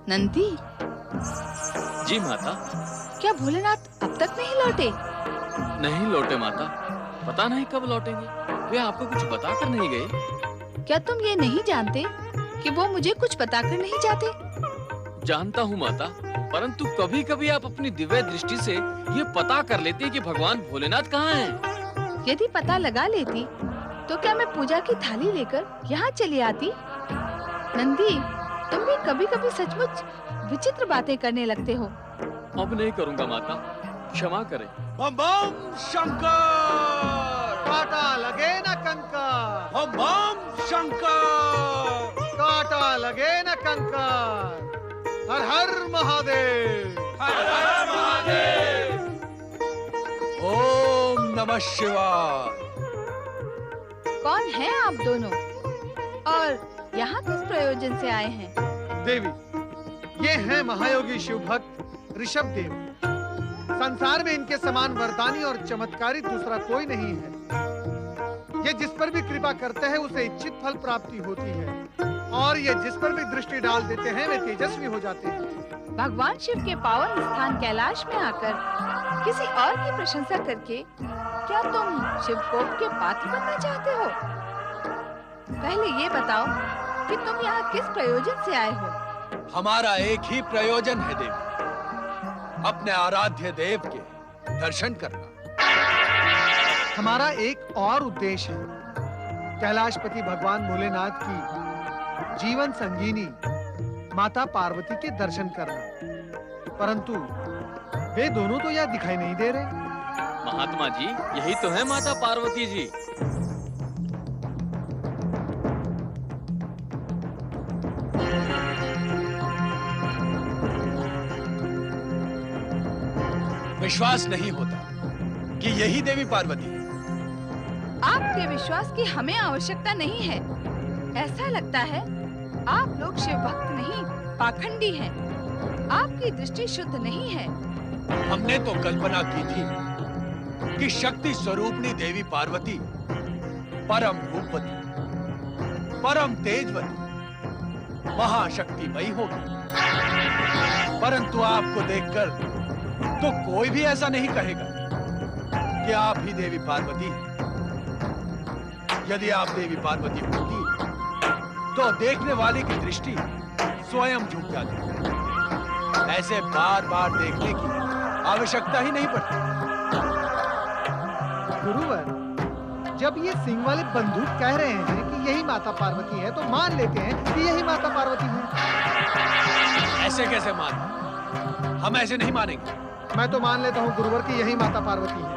नंदी, जी माता। क्या भोलेनाथ अब तक नहीं लौटे? नहीं लौटे माता, पता नहीं कब लौटेंगे। वे आपको कुछ बताकर नहीं गए? क्या तुम ये नहीं जानते कि वो मुझे कुछ बताकर नहीं जाते? जानता हूँ माता, परंतु कभी कभी आप अपनी दिव्य दृष्टि से ये पता कर लेती है कि भगवान भोलेनाथ कहाँ हैं। यदि पता लगा लेती तो क्या मैं पूजा की थाली लेकर यहाँ चली आती? नंदी, तुम भी कभी-कभी सचमुच विचित्र बातें करने लगते हो। अब नहीं करूँगा माता, क्षमा करें। बम बम शंकर, काटा लगे न कंकर। बम बम शंकर, काटा लगे न कंकर। हर हर महादेव, हर हर महादेव। ओम नमः शिवाय। कौन है आप दोनों और यहाँ किस प्रयोजन से आए हैं? देवी, ये हैं महायोगी शिव भक्त ऋषभ देव। संसार में इनके समान वरदानी और चमत्कारी दूसरा कोई नहीं है। ये जिस पर भी कृपा करते हैं उसे इच्छित फल प्राप्ति होती है, और ये जिस पर भी दृष्टि डाल देते हैं वे तेजस्वी हो जाते हैं। भगवान शिव के पावन स्थान कैलाश में आकर किसी और की प्रशंसा करके क्या तुम शिव कोप के पात्र बनना चाहते हो? पहले ये बताओ कि तुम यहाँ किस प्रयोजन से आए हो? हमारा एक ही प्रयोजन है देवी, अपने आराध्य देव के दर्शन करना। हमारा एक और उद्देश्य है, कैलाशपति भगवान भोलेनाथ की जीवन संगीनी माता पार्वती के दर्शन करना। परंतु वे दोनों तो यहाँ दिखाई नहीं दे रहे। महात्मा जी, यही तो है माता पार्वती जी। विश्वास नहीं होता कि यही देवी पार्वती है। आपके विश्वास की हमें आवश्यकता नहीं है। ऐसा लगता है आप लोग शिव भक्त नहीं, पाखंडी हैं। आपकी दृष्टि शुद्ध नहीं है। हमने तो कल्पना की थी कि शक्ति स्वरूपनी देवी पार्वती परम रूपवती, परम तेजवती, महाशक्तिमयी होगी। परंतु आपको देखकर तो कोई भी ऐसा नहीं कहेगा कि आप ही देवी पार्वती हैं। यदि आप देवी पार्वती होती तो देखने वाले की दृष्टि स्वयं झुक जाती। ऐसे बार बार देखने की आवश्यकता ही नहीं पड़ती। गुरुवर, जब ये सिंह वाले बंदूक कह रहे हैं कि यही माता पार्वती है तो मान लेते हैं कि यही माता पार्वती है। ऐसे कैसे मान? हम ऐसे नहीं मानेंगे। मैं तो मान लेता हूँ गुरुवर कि यही माता पार्वती है।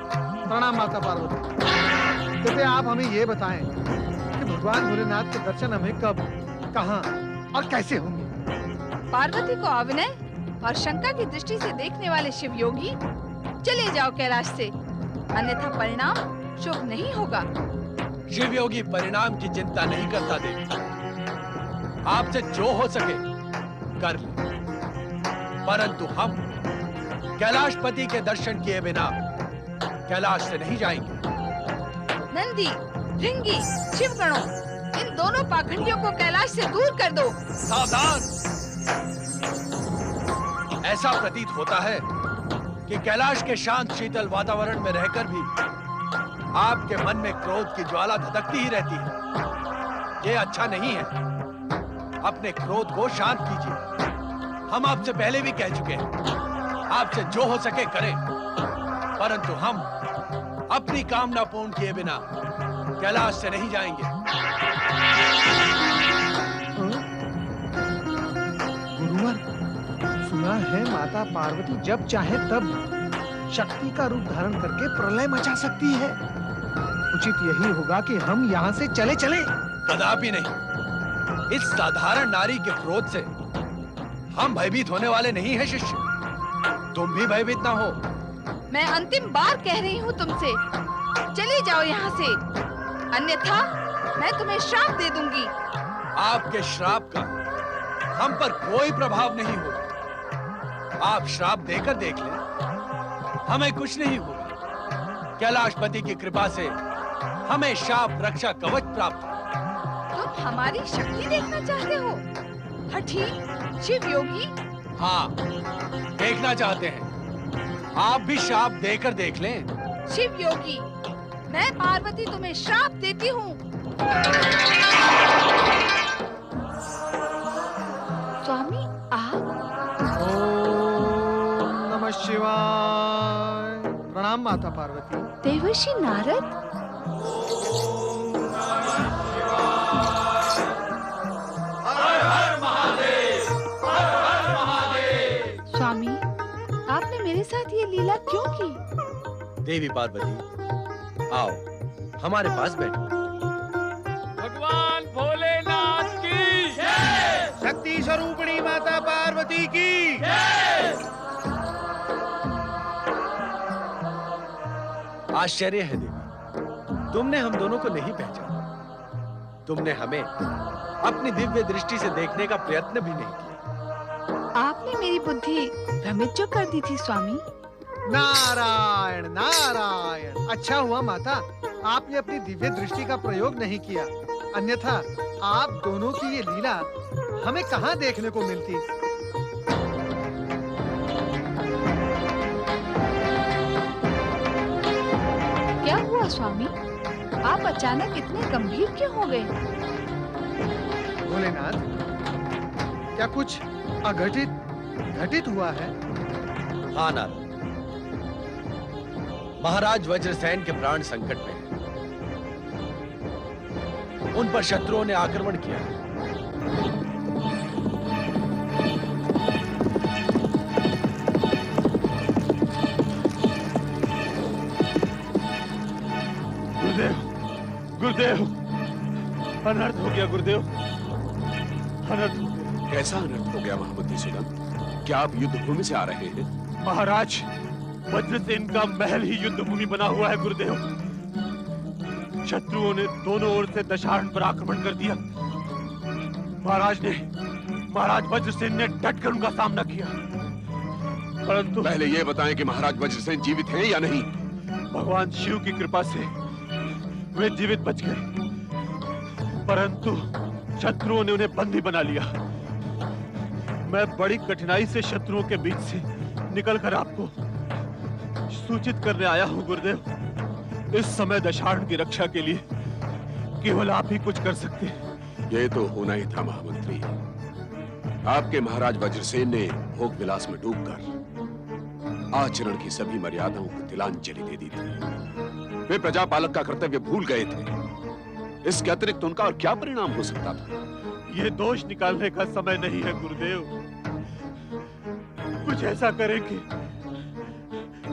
प्रणाम माता पार्वती। कृपया आप हमें ये बताएं कि भगवान भोलेनाथ के दर्शन हमें कब, कहाँ और कैसे होंगे? पार्वती को अविनय और शंका की दृष्टि से देखने वाले शिव योगी, चले जाओ कैलाश से, अन्यथा परिणाम शुभ नहीं होगा। शिव योगी परिणाम की चिंता नहीं करता देवी। आपसे जो हो सके कर ले, परंतु हम कैलाशपति के दर्शन किए बिना कैलाश से नहीं जाएंगे। नंदी, भृंगी, शिवगणों, इन दोनों पाखंडियों को कैलाश से दूर कर दो। सावधान! ऐसा प्रतीत होता है कि कैलाश के शांत शीतल वातावरण में रहकर भी आपके मन में क्रोध की ज्वाला धधकती ही रहती है। ये अच्छा नहीं है। अपने क्रोध को शांत कीजिए। हम आपसे पहले भी कह चुके हैं, आपसे जो हो सके करें, परंतु हम अपनी कामना पूर्ण किए बिना कैलाश से नहीं जाएंगे। गुरुवर, सुना है माता पार्वती जब चाहे तब शक्ति का रूप धारण करके प्रलय मचा सकती है। उचित यही होगा कि हम यहाँ से चले चले। कदापि नहीं। इस साधारण नारी के क्रोध से हम भयभीत होने वाले नहीं हैं शिष्य। तुम भी भयभीत ना हो। मैं अंतिम बार कह रही हूँ तुमसे, चले जाओ यहाँ से, अन्यथा मैं तुम्हें श्राप दे दूंगी। आपके श्राप का हम पर कोई प्रभाव नहीं होगा। आप श्राप देकर देख लें, हमें कुछ नहीं होगा। कैलाशपति की कृपा से हमें शाप रक्षा कवच प्राप्त है। तुम हमारी शक्ति देखना चाहते हो? हठी, शिव योगी, हाँ, देखना चाहते हैं। आप भी श्राप देकर देख लें। शिव योगी, मैं पार्वती तुम्हें श्राप देती हूँ। स्वामी आप? ओम नमः शिवाय। प्रणाम माता पार्वती। देवर्षि नारद, स्वामी आपने मेरे साथ ये लीला क्यों की? देवी पार्वती, आओ हमारे पास बैठो। भगवान भोलेनाथ की शक्ति स्वरूपिणी माता पार्वती की। आश्चर्य है देवी, तुमने हम दोनों को नहीं पहचाना। तुमने हमें अपनी दिव्य दृष्टि से देखने का प्रयत्न भी नहीं किया। आपने मेरी बुद्धि भ्रमित जो कर दी थी स्वामी। नारायण नारायण। अच्छा हुआ माता आपने अपनी दिव्य दृष्टि का प्रयोग नहीं किया, अन्यथा आप दोनों की ये लीला हमें कहाँ देखने को मिलती। क्या हुआ स्वामी, आप अचानक इतने गंभीर क्यों हो गए? भोलेनाथ, क्या कुछ अघटित घटित हुआ है? हाँ नारद, महाराज वज्रसेन के प्राण संकट में हैं। उन पर शत्रुओं ने आक्रमण किया है। गुरुदेव, गुरुदेव, अनर्थ हो गया गुरुदेव, अनर्थ हो गया। कैसा अनर्थ हो गया महामंत्री सुदन? क्या आप युद्ध भूमि से आ रहे हैं? महाराज, वज्रसेन का महल ही युद्ध भूमि बना हुआ है गुरुदेव। शत्रुओं ने दोनों ओर से दशारण पर आक्रमण कर दिया। महाराज वज्रसेन ने डटकर उनका सामना किया, परंतु पहले ये बताएं कि महाराज वज्रसेन जीवित हैं या नहीं? भगवान शिव की कृपा से वे जीवित बच गए, परंतु शत्रुओं ने उन्हें बंदी बना लिया। मैं बड़ी कठिनाई से शत्रुओं के बीच से निकलकर आपको सूचित करने आया हूं गुरुदेव। इस समय दशारण की रक्षा के लिए केवल आप ही कुछ कर सकते हैं। ये तो होना ही था महामंत्री। आपके महाराज वज्रसेन ने भोग विलास में डूबकर आचरण की सभी मर्यादाओं को तिलांजलि दे दी थी। वे प्रजापालक का कर्तव्य भूल गए थे। इसके अतिरिक्त उनका और क्या परिणाम हो सकता था? ये दोष निकालने का समय नहीं है गुरुदेव। कुछ ऐसा करें कि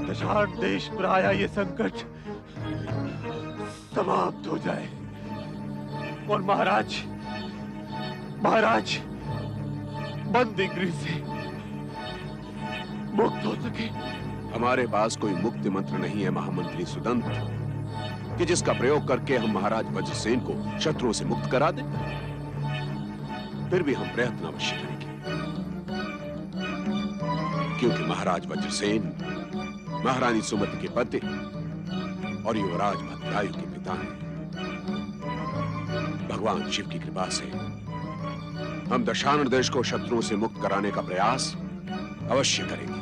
दशारण देश पर आया ये संकट समाप्त हो जाए और महाराज बंदी गृह से मुक्त हो सके। हमारे पास कोई मुक्ति मंत्र नहीं है महामंत्री सुदंत, कि जिसका प्रयोग करके हम महाराज वज्रसेन को शत्रुओं से मुक्त करा दें। फिर भी हम प्रयत्न अवश्य करेंगे, क्योंकि महाराज वज्रसेन महारानी सुमति के पति और युवराज भद्रायु के पिता हैं। भगवान शिव की कृपा से हम दशानन देश को शत्रुओं से मुक्त कराने का प्रयास अवश्य करेंगे।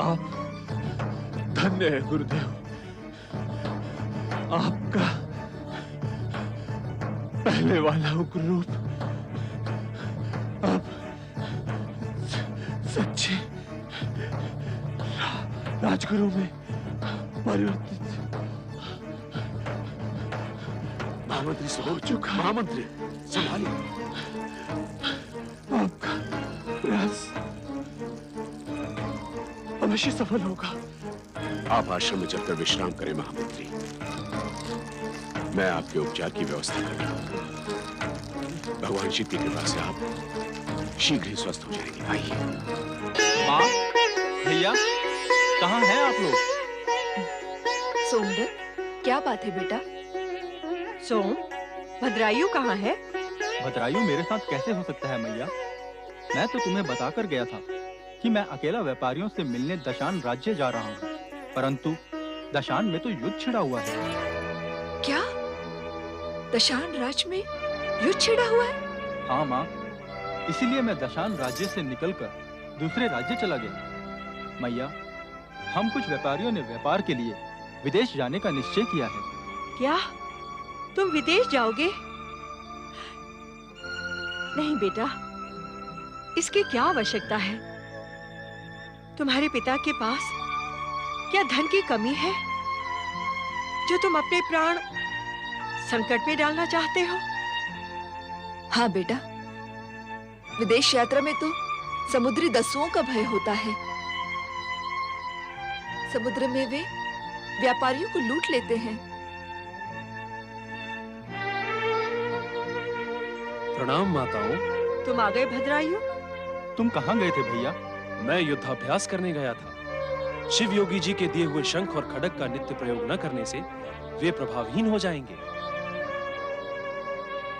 आप धन्य है गुरुदेव। आपका पहले वाला उग्र रूप अब सच्चे राजगुरु में परिवर्तित महामंत्री हो सुदंत, चुका। महामंत्री संभालिए। आपका प्रयास अवश्य सफल होगा। आप आश्रम में चलकर विश्राम करें महामंत्री। मैं आपके उपचार की व्यवस्था कर रहा हूं। भगवान शिव की कृपा से आप शीघ्र ही स्वस्थ हो जाएंगे। आइए। माँ, भैया, कहाँ हैं आप लोग? सोमदत्त, क्या बात है बेटा? सोम, भद्रायु कहाँ है? भद्रायु मेरे साथ कैसे हो सकता है मैया? मैं तो तुम्हें बताकर गया था कि मैं अकेला व्यापारियों से मिलने दशान राज्य जा रहा हूँ, परंतु दशान में तो युद्ध छिड़ा हुआ है। क्या? दशान राज्य में युद्ध छिड़ा हुआ है? हाँ माँ, इसीलिए मैं दशान राज्य से निकलकर दूसरे राज्य चला गया। मैया, हम कुछ व्यापारियों ने व्यापार के लिए विदेश जाने का निश्चय किया है। क्या तुम विदेश जाओगे? नहीं बेटा, इसकी क्या आवश्यकता है? तुम्हारे पिता के पास क्या धन की कमी है जो तुम अपने प्राण संकट में डालना चाहते हो? हाँ बेटा, विदेश यात्रा में तो समुद्री दस्युओं का भय होता है। समुद्र में वे व्यापारियों को लूट लेते हैं। प्रणाम माताओं। तुम आ गए भद्रायु? तुम कहाँ गए थे भैया? मैं युद्धाभ्यास करने गया था। शिव योगी जी के दिए हुए शंख और खड्ग का नित्य प्रयोग न करने से वे प्रभावहीन हो जाएंगे।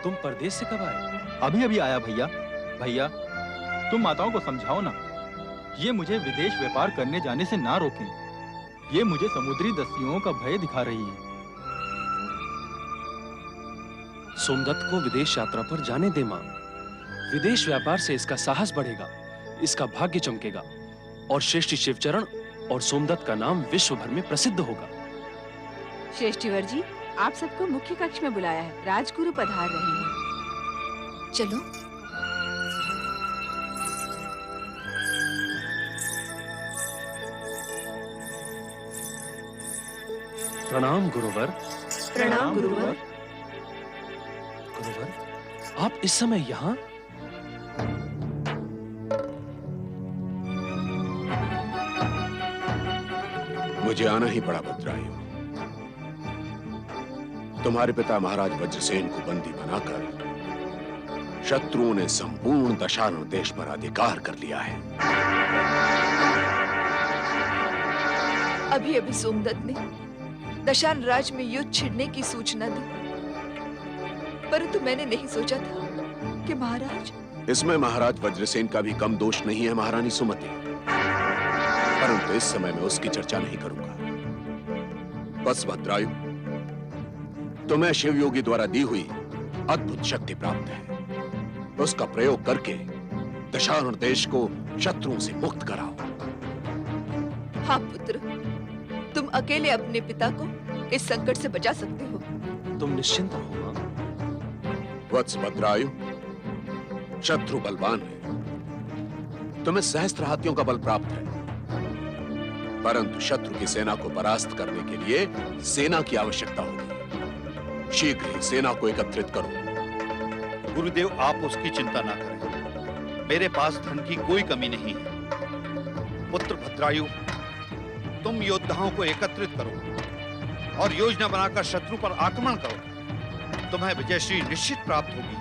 तुम परदेश से कब आए? अभी अभी आया भैया। भैया, तुम माताओं को समझाओ ना, ये मुझे विदेश व्यापार करने जाने से ना रोकें। ये मुझे समुद्री दस्युओं का भय दिखा रही है। सोमदत्त को विदेश यात्रा पर जाने दे मां। विदेश व्यापार से इसका साहस बढ़ेगा, इसका भाग्य चमकेगा और श्रेष्ठी शिवचरण और सोमदत्त का नाम विश्व भर में प्रसिद्ध होगा। श्रेष्ठीवर जी, आप सबको मुख्य कक्ष में बुलाया है। राजगुरु पधार रहे हैं। चलो। प्रणाम गुरुवर। प्रणाम गुरुवर। गुरुवर, आप इस समय यहाँ? मुझे आना ही पड़ा भद्रायु। तुम्हारे पिता महाराज वज्रसेन को बंदी बनाकर शत्रुओं ने संपूर्ण दशारण देश पर अधिकार कर लिया है। अभी अभी सोमदत्त ने दशान राज्य में युद्ध छिड़ने की सूचना दी, परंतु मैंने नहीं सोचा था कि महाराज। इसमें महाराज वज्रसेन का भी कम दोष नहीं है महारानी सुमति, परंतु इस समय मैं उसकी चर्चा नहीं करूंगा। बस भद्रायु, तुम्हें शिव योगी द्वारा दी हुई अद्भुत शक्ति प्राप्त है। उसका प्रयोग करके दशारण देश को शत्रुओं से मुक्त कराओ। हाँ पुत्र, तुम अकेले अपने पिता को इस संकट से बचा सकते हो। तुम निश्चिंत रहो मां। वत्स भद्रायु, शत्रु बलवान है। तुम्हें सहस्त्र हाथियों का बल प्राप्त है, परंतु शत्रु की सेना को परास्त करने के लिए सेना की आवश्यकता होगी। शीघ्र ही सेना को एकत्रित करो। गुरुदेव, आप उसकी चिंता ना करें। मेरे पास धन की कोई कमी नहीं है। पुत्र भद्रायु, तुम योद्धाओं को एकत्रित करो और योजना बनाकर शत्रु पर आक्रमण करो। तुम्हें विजयश्री निश्चित प्राप्त होगी।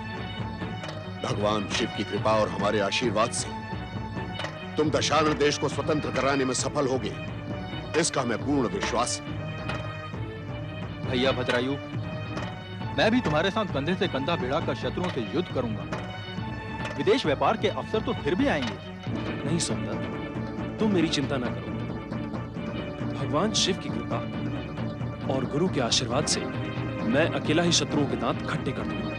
भगवान शिव की कृपा और हमारे आशीर्वाद से तुम दशारण देश को स्वतंत्र कराने में सफल होगे, इसका हमें पूर्ण विश्वास है। भैया भद्रायु, मैं भी तुम्हारे साथ कंधे से कंधा भिड़ाकर शत्रुओं से युद्ध करूंगा। विदेश व्यापार के अवसर तो फिर भी आएंगे। नहीं सोमदत्त, तुम मेरी चिंता ना करो। भगवान शिव की कृपा और गुरु के आशीर्वाद से मैं अकेला ही शत्रुओं के दांत खट्टे कर दूंगा।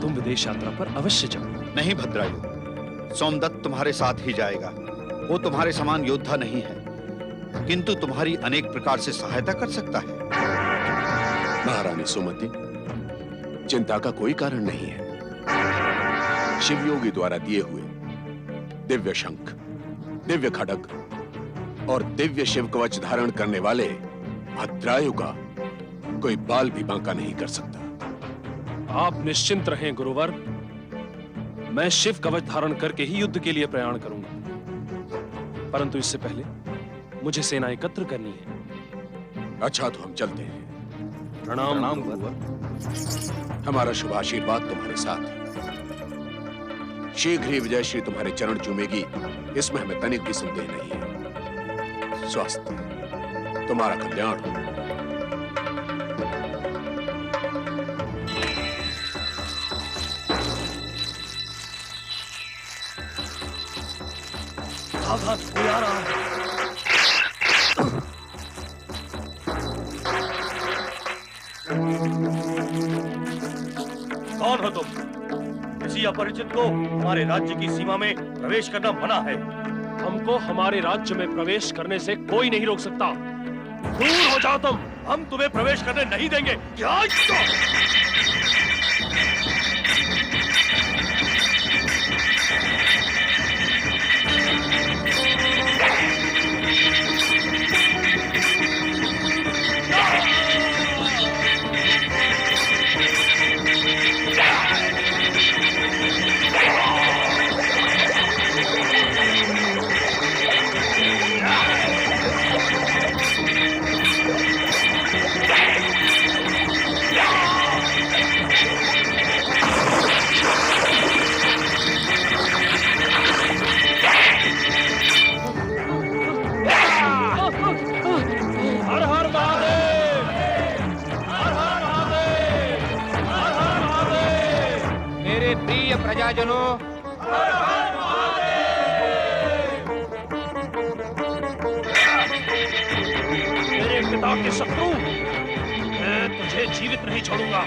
तुम विदेश यात्रा पर अवश्य जाओ। नहीं भद्रायु, सोमदत्त तुम्हारे साथ ही जाएगा। वो तुम्हारे समान योद्धा नहीं है, किंतु तुम्हारी अनेक प्रकार से सहायता कर सकता है। महारानी सुमति, चिंता का कोई कारण नहीं है। शिव योगी द्वारा दिए हुए दिव्य शंख, दिव्य खड्ग और दिव्य शिव कवच धारण करने वाले भद्रायु का कोई बाल भी बांका नहीं कर सकता। आप निश्चिंत रहें गुरुवर, मैं शिव कवच धारण करके ही युद्ध के लिए प्रयाण करूंगा, परंतु इससे पहले मुझे सेना एकत्र करनी है। अच्छा, तो हम चलते हैं। प्रणाम गुरुवर। हमारा शुभ आशीर्वाद तुम्हारे साथ है। शीघ्र ही विजयश्री तुम्हारे चरण चूमेगी, इसमें हमें तनिक भी संदेह नहीं है। स्वस्थ, तुम्हारा कल्याण हो। सावधान, कोई आ रहा है। कौन हो तुम? किसी अपरिचित को हमारे राज्य की सीमा में प्रवेश करना मना है। हमको हमारे राज्य में प्रवेश करने से कोई नहीं रोक सकता। दूर हो जाओ तुम। हम तुम्हें प्रवेश करने नहीं देंगे। क्या? प्रजाजनों, मेरे पिता के शत्रु, मैं तुझे जीवित नहीं छोड़ूंगा।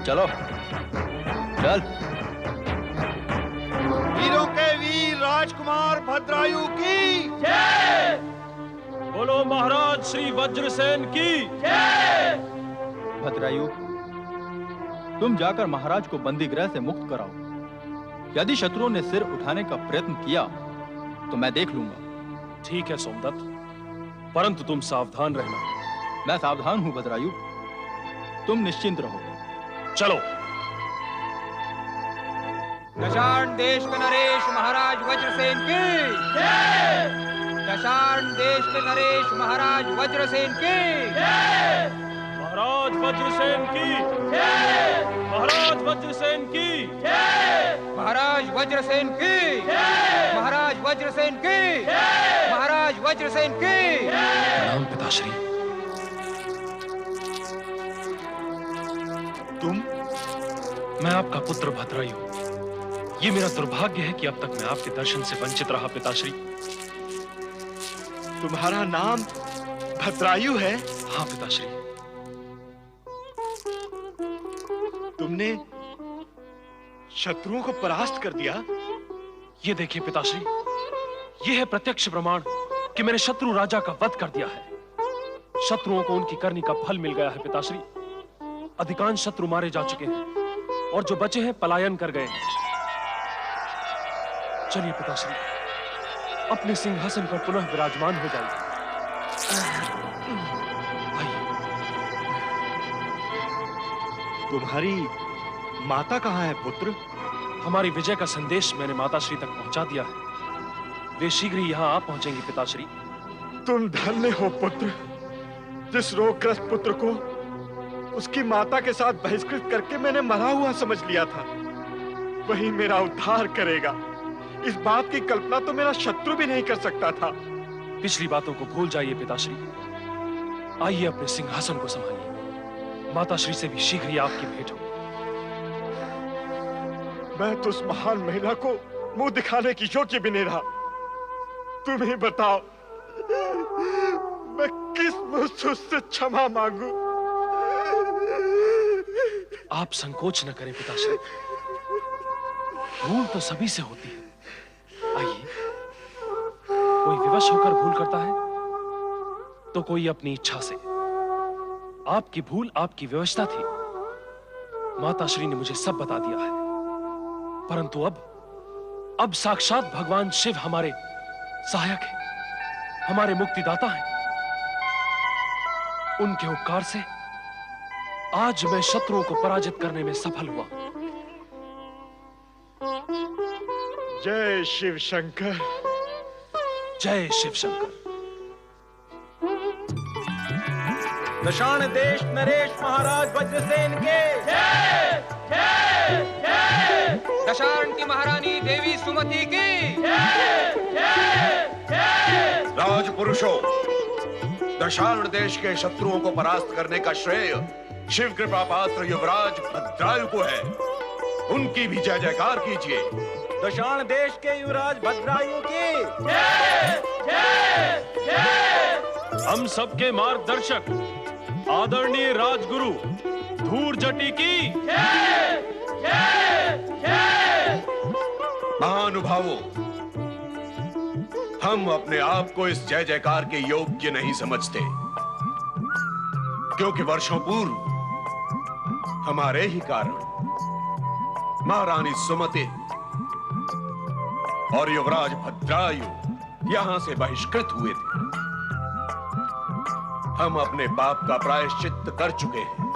चलो चल। वीरों के वीर राजकुमार भद्रायु की जय। बोलो महाराज श्री वज्रसेन की जय। भद्रायु, तुम जाकर महाराज को बंदी गृह से मुक्त कराओ। यदि शत्रुओं ने सिर उठाने का प्रयत्न किया तो मैं देख लूंगा। ठीक है सोमदत्त, परंतु तुम सावधान रहना। मैं सावधान हूं भद्रायु, तुम निश्चिंत रहो। चलो। दशार्ण देश के नरेश महाराज वज्रसेन की जय। दशार्ण देश के नरेश महाराज वज्रसेन की जय। महाराज वज्रसेन की जय। महाराज वज्रसेन की जय। महाराज वज्रसेन की जय। महाराज वज्रसेन की जय। महाराज वज्रसेन की प्रणाम पिताश्री। तुम? मैं आपका पुत्र भद्रायु। ये मेरा दुर्भाग्य है कि अब तक मैं आपके दर्शन से वंचित रहा पिताश्री। तुम्हारा नाम भद्रायु है? हाँ पिताश्री। तुमने शत्रुओं को परास्त कर दिया? ये देखिए पिताश्री, ये है प्रत्यक्ष प्रमाण कि मैंने शत्रु राजा का वध कर दिया है। शत्रुओं को उनकी करनी का फल मिल गया है पिताश्री। अधिकांश शत्रु मारे जा चुके हैं और जो बचे हैं पलायन कर गए हैं। चलिए पिताश्री, अपने सिंहासन पर पुनः विराजमान हो जाइए। तुम्हारी माता कहाँ है पुत्र? हमारी विजय का संदेश मैंने माताश्री तक पहुंचा दिया है। वे शीघ्र ही यहाँ आ पहुंचेंगी पिताश्री। तुम धन्य हो पुत्र। जिस रोगग्रस्त पुत्र को उसकी माता के साथ बहिष्कृत करके मैंने मरा हुआ समझ लिया था, वही मेरा उद्धार करेगा। इस बात की कल्पना तो मेरा शत्रु भी नहीं कर सकता था। पिछली बातों को भूल जाइए पिताश्री। आइए अपने सिंहासन को संभालिए। माताश्री से भी शीघ्र ही आपकी भेंट हो। मैं तो उस महान महिला को मुंह दिखाने की योग्य भी नहीं रहा। तुम ही बताओ, मैं किस मुंह से उससे क्षमा मांगू? आप संकोच न करें पिताश्री। भूल तो सभी से होती है। आइए, कोई विवश होकर भूल करता है तो कोई अपनी इच्छा से। आपकी भूल आपकी व्यवस्था थी। माताश्री ने मुझे सब बता दिया है। परंतु अब साक्षात भगवान शिव हमारे सहायक हैं, हमारे मुक्तिदाता हैं। उनके उपकार से आज मैं शत्रुओं को पराजित करने में सफल हुआ। जय शिव शंकर। जय शिव शंकर। दशाण देश नरेश महाराज वज्रसेन के दशाण की महारानी देवी सुमति की राजपुरुषों, दशाण देश के शत्रुओं को परास्त करने का श्रेय शिव कृपा पात्र युवराज भद्रायु को है। उनकी भी जय जयकार कीजिए। दशाण देश के युवराज भद्रायु की हम सबके मार्गदर्शक आदरणीय राजगुरु धूर्जटी की महानुभावों, हम अपने आप को इस जय जयकार के योग्य नहीं समझते, क्योंकि वर्षों पूर्व हमारे ही कारण महारानी सुमति और युवराज भद्रायु यहां से बहिष्कृत हुए थे। हम अपने पाप का प्रायश्चित्त कर चुके हैं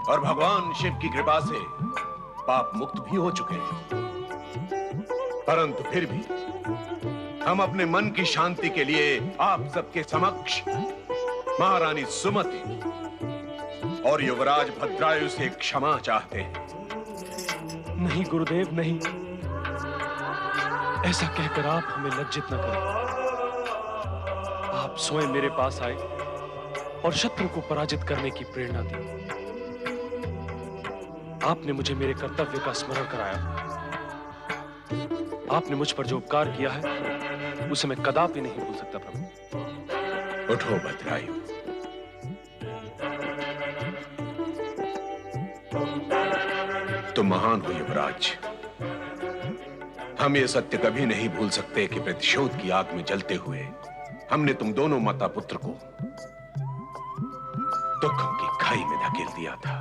और भगवान शिव की कृपा से पाप मुक्त भी हो चुके हैं, परंतु फिर भी हम अपने मन की शांति के लिए आप सबके समक्ष महारानी सुमति और युवराज भद्रायु से क्षमा चाहते हैं। नहीं गुरुदेव, नहीं, ऐसा कहकर आप हमें लज्जित न करें। आप स्वयं मेरे पास आए और शत्रु को पराजित करने की प्रेरणा दी। आपने मुझे मेरे कर्तव्य का स्मरण कराया। आपने मुझ पर जो उपकार किया है उसे मैं कदापि नहीं भूल सकता प्रभु। उठो भद्रायु। तुम महान हो युवराज। हम ये सत्य कभी नहीं भूल सकते कि प्रतिशोध की आग में जलते हुए हमने तुम दोनों माता पुत्र को दुखों की खाई में धकेल दिया था,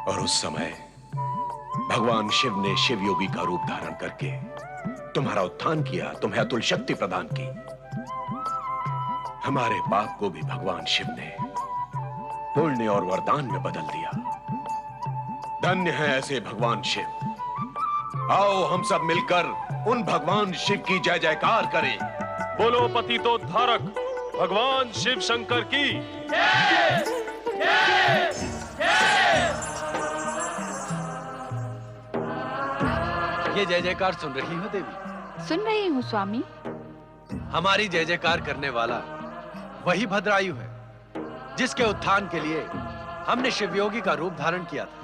और उस समय भगवान शिव ने शिव योगी का रूप धारण करके तुम्हारा उत्थान किया, तुम्हें अतुल शक्ति प्रदान की। हमारे पाप को भी भगवान शिव ने पुण्य और वरदान में बदल दिया। धन्य है ऐसे भगवान शिव। आओ हम सब मिलकर उन भगवान शिव की जय जयकार करें। बोलो पतितोद्धारक भगवान शिव शंकर की ये जय जयकार सुन रही हो देवी? सुन रही हूँ स्वामी। हमारी जय जयकार करने वाला वही भद्रायु है जिसके उत्थान के लिए हमने शिवयोगी का रूप धारण किया था,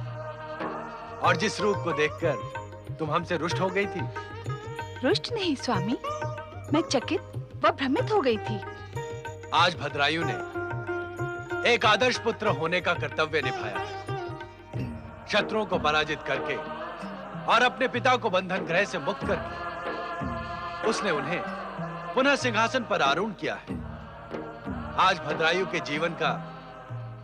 और जिस रूप को देखकर तुम हमसे रुष्ट हो गई थी। रुष्ट नहीं स्वामी, मैं चकित व भ्रमित हो गई थी। आज भद्रायु ने एक आदर्श पुत्र होने का कर्तव्य निभाया। शत्रुओं को पराजित करके और अपने पिता को बंधन गृह से मुक्त करके उसने उन्हें पुनः सिंहासन पर आरूढ़ किया है। आज भद्रायु के जीवन का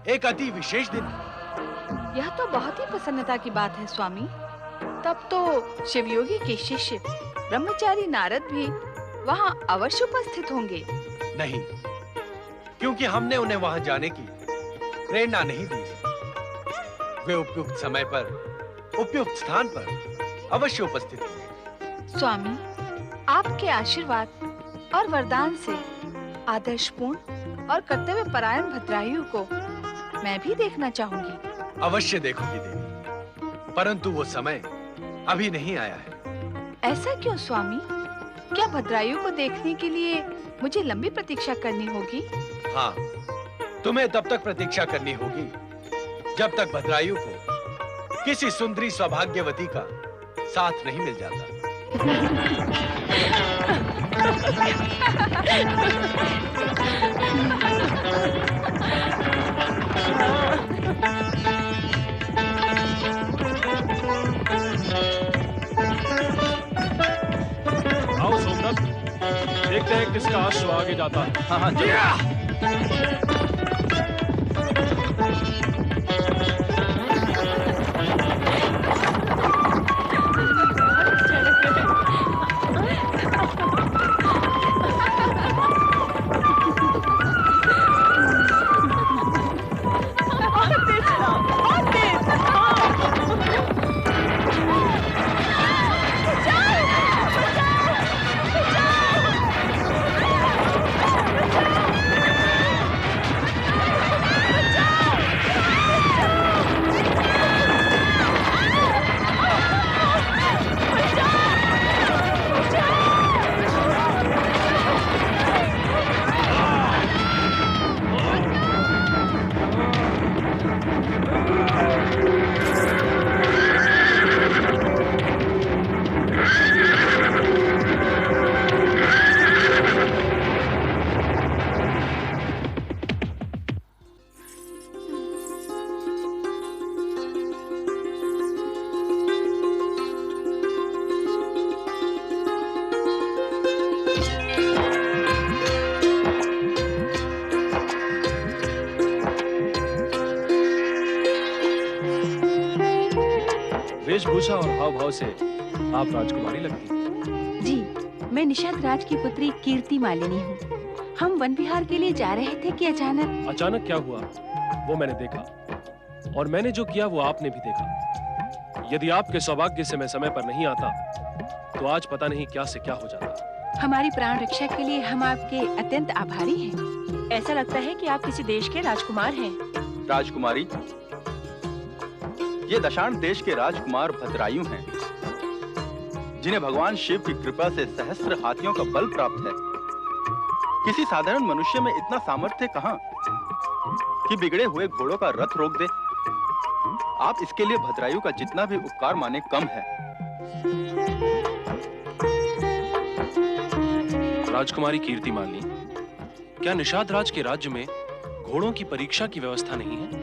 एक अति विशेष दिन है। यह तो बहुत ही प्रसन्नता की बात है स्वामी। तब तो शिवयोगी के शिष्य ब्रह्मचारी नारद भी वहां अवश्य उपस्थित होंगे। नहीं, क्योंकि हमने उन्हें वहां जाने की प्रेरणा नहीं दी है। वे उपयुक्त समय पर उपयुक्त स्थान पर अवश्य उपस्थित होंगे। स्वामी, आपके आशीर्वाद और वरदान से आदर्शपूर्ण और कर्तव्य परायण भद्रायु को मैं भी देखना चाहूंगी। अवश्य देखोगी देवी, परंतु वो समय अभी नहीं आया है। ऐसा क्यों स्वामी? क्या भद्रायु को देखने के लिए मुझे लंबी प्रतीक्षा करनी होगी? हाँ, तुम्हें तब तक प्रतीक्षा करनी होगी जब तक भद्रायु को किसी सुंदरी सौभाग्यवती का साथ नहीं मिल जाता। आओ सोमनाथ, देखते हैं किसका अश्व आगे जाता है। हाँ हाँ चलो। वेशभूषा और हाव भाव से आप राजकुमारी लगती हैं। जी, मैं निषाद राज की पुत्री कीर्ति मालिनी हूँ। हम वन विहार के लिए जा रहे थे कि अचानक क्या हुआ वो मैंने देखा, और मैंने जो किया वो आपने भी देखा। यदि आपके सौभाग्य से मैं समय पर नहीं आता तो आज पता नहीं क्या से क्या हो जाता। हमारी प्राण रक्षा के लिए हम आपके अत्यंत आभारी हैं। ऐसा लगता है कि आप किसी देश के राजकुमार हैं। राजकुमारी, ये दशाण देश के राजकुमार भद्रायु हैं, जिन्हें भगवान शिव की कृपा से सहस्त्र हाथियों का बल प्राप्त है। किसी साधारण मनुष्य में इतना सामर्थ्य कहाँ कि बिगड़े हुए घोड़ों का रथ रोक दे। आप इसके लिए भद्रायु का जितना भी उपकार माने कम है। राजकुमारी कीर्ति मालिनी, क्या निषाद राज के राज्य में घोड़ों की परीक्षा की व्यवस्था नहीं है?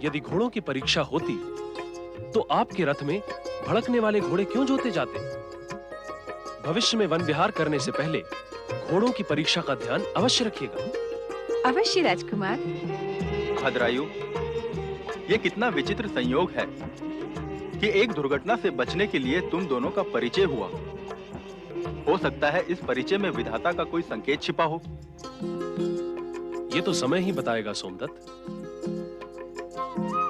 यदि घोड़ों की परीक्षा होती तो आपके रथ में भड़कने वाले घोड़े क्यों जोते जाते? भविष्य में वन विहार करने से पहले घोड़ों की परीक्षा का ध्यान अवश्य रखिएगा। अवश्य राजकुमार। भद्रायु, ये कितना विचित्र संयोग है कि एक दुर्घटना से बचने के लिए तुम दोनों का परिचय हुआ। हो सकता है इस परिचय में विधाता का कोई संकेत छिपा हो। ये तो समय ही बताएगा सोमदत्त।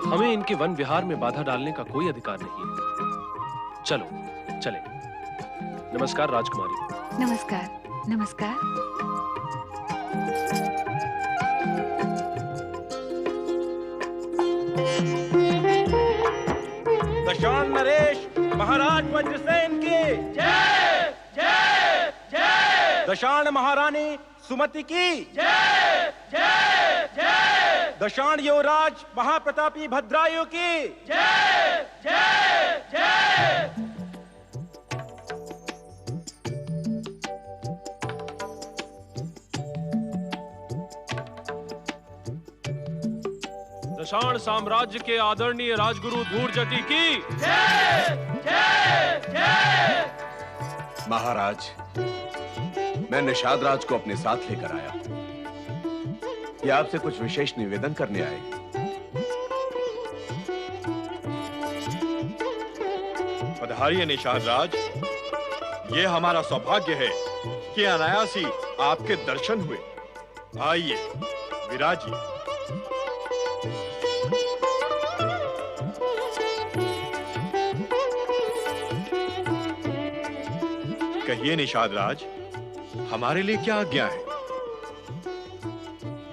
हमें इनके वन विहार में बाधा डालने का कोई अधिकार नहीं है। चलो चले। नमस्कार राजकुमारी। नमस्कार। नमस्कार। दशाण नरेश महाराज वज्रसेन की जय जय जय। दशाण महारानी सुमति की जय जय जय। दशाण युवराज महाप्रतापी भद्रायु की जय जय जय। दशाण साम्राज्य के आदरणीय राजगुरु धूर्जटी की जय जय जय। महाराज, मैं निषाद राज को अपने साथ लेकर आया। ये आपसे कुछ विशेष निवेदन करने आए। पधारिए निषाद राज। ये हमारा सौभाग्य है कि अनायास ही आपके दर्शन हुए। आइए विराजिए। कहिए निषाद राज, हमारे लिए क्या आज्ञा है?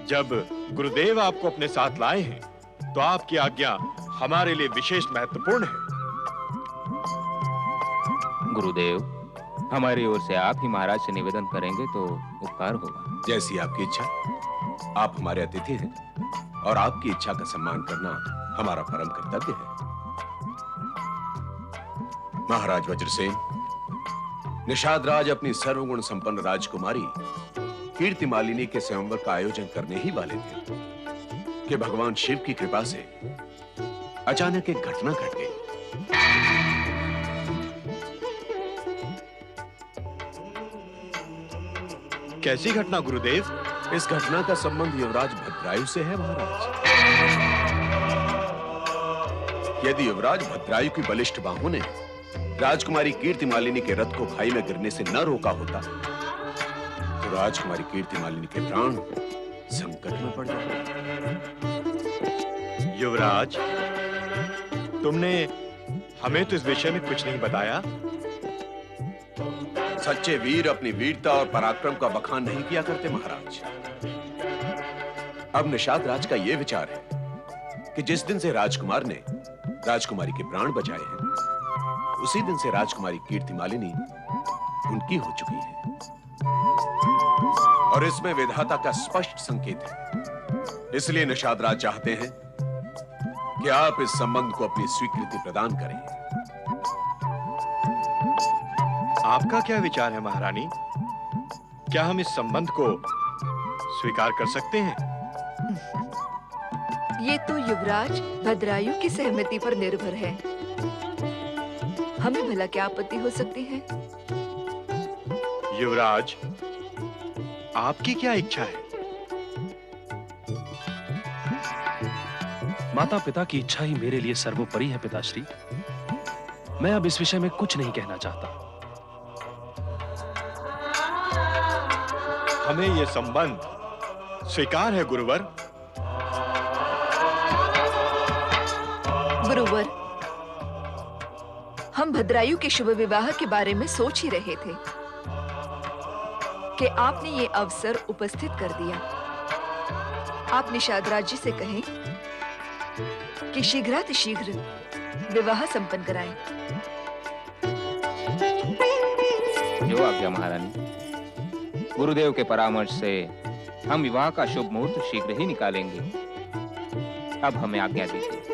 जब गुरुदेव आपको अपने साथ लाए हैं तो आपकी आज्ञा हमारे लिए विशेष महत्वपूर्ण है। गुरुदेव, हमारी ओर से आप ही महाराज से निवेदन करेंगे तो उपकार होगा। जैसी आपकी इच्छा। आप हमारे अतिथि हैं और आपकी इच्छा का सम्मान करना हमारा परम कर्तव्य है। महाराज वज्रसेन, निषाद राज अपनी सर्वगुण संपन्न राजकुमारी कीर्ति मालिनी के स्वयंवर का आयोजन करने ही वाले थे कि भगवान शिव की कृपा से अचानक एक घटना घट गई। कैसी घटना गुरुदेव? इस घटना का संबंध युवराज भद्रायु से है महाराज। यदि युवराज भद्रायु की बलिष्ठ बाहों ने राजकुमारी कीर्ति मालिनी के रथ को खाई में गिरने से न रोका होता तो राजकुमारी कीर्ति मालिनी के प्राण संकट में पड़ जाते। युवराज, तुमने हमें तो इस विषय में कुछ नहीं बताया। सच्चे वीर अपनी वीरता और पराक्रम का बखान नहीं किया करते महाराज। अब निषाद राज का यह विचार है कि जिस दिन से राजकुमार ने राजकुमारी के प्राण बचाए हैं, उसी दिन से राजकुमारी कीर्ति मालिनी उनकी हो चुकी है। और इसमें विधाता का स्पष्ट संकेत है। इसलिए निषाद राज चाहते हैं कि आप इस संबंध को अपनी स्वीकृति प्रदान करें। आपका क्या विचार है महारानी? क्या हम इस संबंध को स्वीकार कर सकते हैं? ये तो युवराज भद्रायु की सहमति पर निर्भर है। हमें भला क्या आपत्ति हो सकती है? युवराज, आपकी क्या इच्छा है? माता पिता की इच्छा ही मेरे लिए सर्वोपरि है पिताश्री। मैं अब इस विषय में कुछ नहीं कहना चाहता। हमें यह संबंध स्वीकार है गुरुवर। गुरुवर, हम भद्रायु के शुभ विवाह के बारे में सोच ही रहे थे कि आपने ये अवसर उपस्थित कर दिया। आप निषादराज जी से कहें कि शीघ्रातिशीघ्र विवाह संपन्न कराएं। जो आज्ञा महारानी। गुरुदेव के परामर्श से हम विवाह का शुभ मुहूर्त शीघ्र ही निकालेंगे। अब हमें आज्ञा दीजिए।